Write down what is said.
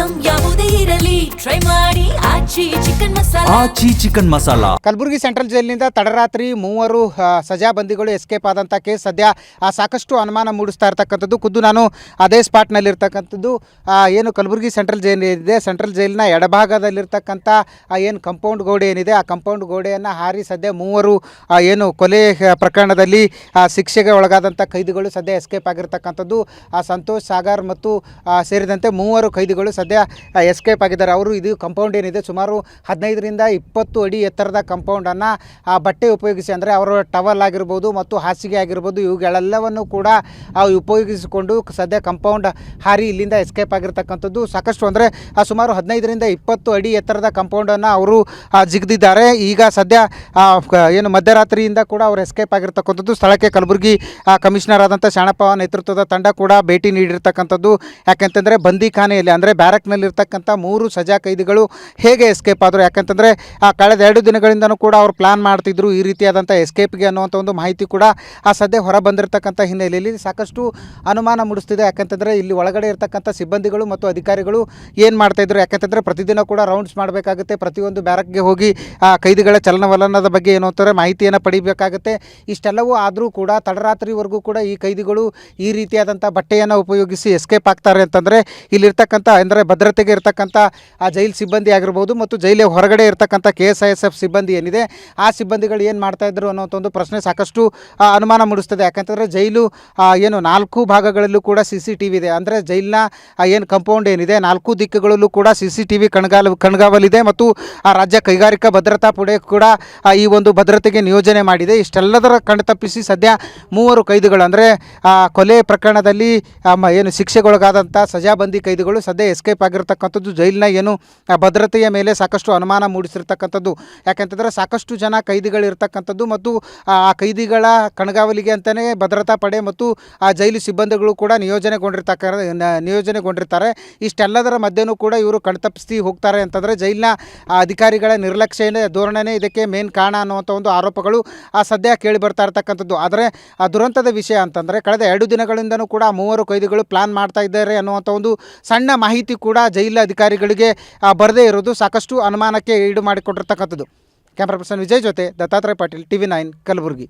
Item ಯಾವುದೇ ಇರಲಿ try ಮಾಡಿ ಆಚಿ ಚಿಕನ್ ಮಸಾಲಾ. ಕಲಬುರಗಿ ಸೆಂಟ್ರಲ್ ಜೈಲಿನಿಂದ ತಡರಾತ್ರಿ ಮೂವರು ಸಜಾ ಬಂದಿಗಳು ಎಸ್ಕೇಪ್ ಆದಂಥ ಕೇಸ್ ಸದ್ಯ ಸಾಕಷ್ಟು ಅನುಮಾನ ಮೂಡಿಸ್ತಾ ಇರ್ತಕ್ಕಂಥದ್ದು. ಖುದ್ದು ನಾನು ಅದೇ ಸ್ಪಾಟ್ನಲ್ಲಿರ್ತಕ್ಕಂಥದ್ದು. ಏನು ಕಲಬುರಗಿ ಸೆಂಟ್ರಲ್ ಜೈಲ್ ಏನಿದೆ, ಸೆಂಟ್ರಲ್ ಜೈಲಿನ ಎಡಭಾಗದಲ್ಲಿರ್ತಕ್ಕಂಥ ಏನು ಕಂಪೌಂಡ್ ಗೋಡೆ ಏನಿದೆ, ಆ ಕಂಪೌಂಡ್ ಗೋಡೆಯನ್ನು ಹಾರಿ ಸದ್ಯ ಮೂವರು ಏನು ಕೊಲೆ ಪ್ರಕರಣದಲ್ಲಿ ಶಿಕ್ಷೆಗೆ ಒಳಗಾದಂಥ ಕೈದಿಗಳು ಸದ್ಯ ಎಸ್ಕೇಪ್ ಆಗಿರ್ತಕ್ಕಂಥದ್ದು. ಸಂತೋಷ್ ಸಾಗರ್ ಮತ್ತು ಸೇರಿದಂತೆ ಮೂವರು ಕೈದಿಗಳು ಸದ್ಯ ಎಸ್ಕೇಪ್ ಆಗಿದ್ದಾರೆ. ಅವರು ಇದು ಕಂಪೌಂಡ್ ಏನಿದೆ ಸುಮಾರು 15ರಿಂದ 20 ಅಡಿ ಎತ್ತರದ ಕಂಪೌಂಡನ್ನು ಬಟ್ಟೆ ಉಪಯೋಗಿಸಿ, ಅಂದರೆ ಅವರ ಟವಲ್ ಆಗಿರ್ಬೋದು ಮತ್ತು ಹಾಸಿಗೆ ಆಗಿರ್ಬೋದು, ಇವುಗಳೆಲ್ಲವನ್ನು ಕೂಡ ಉಪಯೋಗಿಸಿಕೊಂಡು ಸದ್ಯ ಕಂಪೌಂಡ್ ಹಾರಿ ಇಲ್ಲಿಂದ ಎಸ್ಕೇಪ್ ಆಗಿರ್ತಕ್ಕಂಥದ್ದು. ಸಾಕಷ್ಟು ಅಂದರೆ ಸುಮಾರು 15ರಿಂದ 20 ಅಡಿ ಎತ್ತರದ ಕಂಪೌಂಡನ್ನು ಅವರು ಜಿಗಿದಿದ್ದಾರೆ. ಈಗ ಸದ್ಯ ಏನು ಮಧ್ಯರಾತ್ರಿಯಿಂದ ಕೂಡ ಅವರು ಎಸ್ಕೇಪ್ ಆಗಿರ್ತಕ್ಕಂಥದ್ದು. ಸ್ಥಳಕ್ಕೆ ಕಲಬುರಗಿ ಕಮಿಷನರ್ ಆದಂಥ ಶಾಣಪ್ಪ ನೇತೃತ್ವದ ತಂಡ ಕೂಡ ಭೇಟಿ ನೀಡಿರ್ತಕ್ಕಂಥದ್ದು. ಯಾಕೆಂತಂದರೆ ಬಂದಿಖಾನೆಯಲ್ಲಿ ಅಂದರೆ ಬ್ಯಾರಕ್ನಲ್ಲಿರ್ತಕ್ಕಂಥ 3 ಸಜಾ ಕೈದಿಗಳು ಹೇಗೆ ಎಸ್ಕೇಪ್ ಆದರು, ಯಾಕಂತಂದರೆ ಕಳೆದ 2 ದಿನಗಳಿಂದನೂ ಕೂಡ ಅವರು ಪ್ಲಾನ್ ಮಾಡ್ತಿದ್ರು ಈ ರೀತಿಯಾದಂಥ ಎಸ್ಕೇಪ್ಗೆ ಅನ್ನುವಂಥ ಒಂದು ಮಾಹಿತಿ ಕೂಡ ಸದ್ಯ ಹೊರ ಬಂದಿರತಕ್ಕಂಥ ಹಿನ್ನೆಲೆಯಲ್ಲಿ ಸಾಕಷ್ಟು ಅನುಮಾನ ಮೂಡಿಸ್ತಿದೆ. ಯಾಕಂತಂದರೆ ಇಲ್ಲಿ ಒಳಗಡೆ ಇರ್ತಕ್ಕಂಥ ಸಿಬ್ಬಂದಿಗಳು ಮತ್ತು ಅಧಿಕಾರಿಗಳು ಏನು ಮಾಡ್ತಾಯಿದ್ರು, ಯಾಕಂತಂದರೆ ಪ್ರತಿದಿನ ಕೂಡ ರೌಂಡ್ಸ್ ಮಾಡಬೇಕಾಗುತ್ತೆ, ಪ್ರತಿಯೊಂದು ಬ್ಯಾರಕ್ಗೆ ಹೋಗಿ ಕೈದಿಗಳ ಚಲನವಲನದ ಬಗ್ಗೆ ಏನು ಅಂತಾರೆ ಮಾಹಿತಿಯನ್ನು ಪಡಿಬೇಕಾಗುತ್ತೆ. ಇಷ್ಟೆಲ್ಲವೂ ಆದರೂ ಕೂಡ ತಡರಾತ್ರಿವರೆಗೂ ಕೂಡ ಈ ಕೈದಿಗಳು ಈ ರೀತಿಯಾದಂಥ ಬಟ್ಟೆಯನ್ನು ಉಪಯೋಗಿಸಿ ಎಸ್ಕೇಪ್ ಆಗ್ತಾರೆ ಅಂತಂದರೆ ಇಲ್ಲಿರ್ತಕ್ಕಂಥ ಅಂದರೆ ಭದ್ರತೆಗೆ ಇರ್ತಕ್ಕಂಥ ಜೈಲ್ ಸಿಬ್ಬಂದಿ ಆಗಿರ್ಬೋದು ಮತ್ತು ಜೈಲಿನ ಹೊರಗಡೆ ಇರ್ತಕ್ಕಂಥ KSISF ಸಿಬ್ಬಂದಿ ಏನಿದೆ ಆ ಸಿಬ್ಬಂದಿಗಳು ಏನು ಮಾಡ್ತಾಯಿದ್ರು ಅನ್ನೋಂಥ ಒಂದು ಪ್ರಶ್ನೆ ಸಾಕಷ್ಟು ಅನುಮಾನ ಮೂಡಿಸ್ತದೆ. ಯಾಕಂತಂದರೆ ಜೈಲು ಏನು 4 ಭಾಗಗಳಲ್ಲೂ ಕೂಡ CCTV ಇದೆ. ಅಂದರೆ ಜೈಲಿನ ಏನು ಕಂಪೌಂಡ್ ಏನಿದೆ 4 ದಿಕ್ಕುಗಳಲ್ಲೂ ಕೂಡ CCTV ಕಣ್ಗಾವಲಿದೆ ಮತ್ತು ರಾಜ್ಯ ಕೈಗಾರಿಕಾ ಭದ್ರತಾ ಪಡೆ ಕೂಡ ಈ ಒಂದು ಭದ್ರತೆಗೆ ನಿಯೋಜನೆ ಮಾಡಿದೆ. ಇಷ್ಟೆಲ್ಲದರ ಕಣ್ತಪ್ಪಿಸಿ ಸದ್ಯ 3 ಕೈದಿಗಳು ಅಂದರೆ ಕೊಲೆ ಪ್ರಕರಣದಲ್ಲಿ ಏನು ಶಿಕ್ಷೆಗೊಳಗಾದಂಥ ಸಜಾಬಂದಿ ಕೈದಿಗಳು ಸದ್ಯ ಎಸ್ಕೇಪ್ ಆಗಿರ್ತಕ್ಕಂಥದ್ದು. ಜೈಲಿನ ಏನು ಭದ್ರತೆಯ ಮೇಲೆ ಸಾಕಷ್ಟು ಅನುಮಾನ ಮೂಡಿಸಿರ್ತಕ್ಕಂಥದ್ದು. ಯಾಕೆಂತಂದರೆ ಸಾಕಷ್ಟು ಜನ ಕೈದಿಗಳಿರ್ತಕ್ಕಂಥದ್ದು ಮತ್ತು ಆ ಕೈದಿಗಳ ಕಣ್ಗಾವಲಿಗೆ ಅಂತಲೇ ಭದ್ರತಾ ಪಡೆ ಮತ್ತು ಆ ಜೈಲು ಸಿಬ್ಬಂದಿಗಳು ಕೂಡ ನಿಯೋಜನೆಗೊಂಡಿರ್ತಾರೆ. ಇಷ್ಟೆಲ್ಲದರ ಮಧ್ಯೆಯೂ ಕೂಡ ಇವರು ಕಣ್ತಪ್ಪಿಸಿ ಹೋಗ್ತಾರೆ ಅಂತಂದರೆ ಜೈಲಿನ ಅಧಿಕಾರಿಗಳ ನಿರ್ಲಕ್ಷ್ಯ ಧೋರಣೆನೇ ಇದಕ್ಕೆ ಮೇನ್ ಕಾರಣ ಅನ್ನುವಂಥ ಒಂದು ಆರೋಪಗಳು ಸದ್ಯ ಕೇಳಿ ಬರ್ತಾ ಇರ್ತಕ್ಕಂಥದ್ದು. ಆದರೆ ದುರಂತದ ವಿಷಯ ಅಂತಂದರೆ ಕಳೆದ 2 ದಿನಗಳಿಂದನೂ ಕೂಡ 3 ಕೈದಿಗಳು ಪ್ಲಾನ್ ಮಾಡ್ತಾ ಇದ್ದಾರೆ ಅನ್ನುವಂಥ ಒಂದು ಸಣ್ಣ ಮಾಹಿತಿ ಕೂಡ ಜೈಲ ಅಧಿಕಾರಿಗಳಿಗೆ ಬರದೇ ಇರೋದು ಸಾಕಷ್ಟು ಅನುಮಾನಕ್ಕೆ ಈಡು ಮಾಡಿಕೊಂಡಿರ್ತಕ್ಕಂಥದ್ದು. ಕ್ಯಾಮ್ರಾ ಪರ್ಸನ್ ವಿಜಯ್ ಜೊತೆ ದತ್ತಾತ್ರೇಯ ಪಾಟೀಲ್, TV9 ಕಲಬುರಗಿ.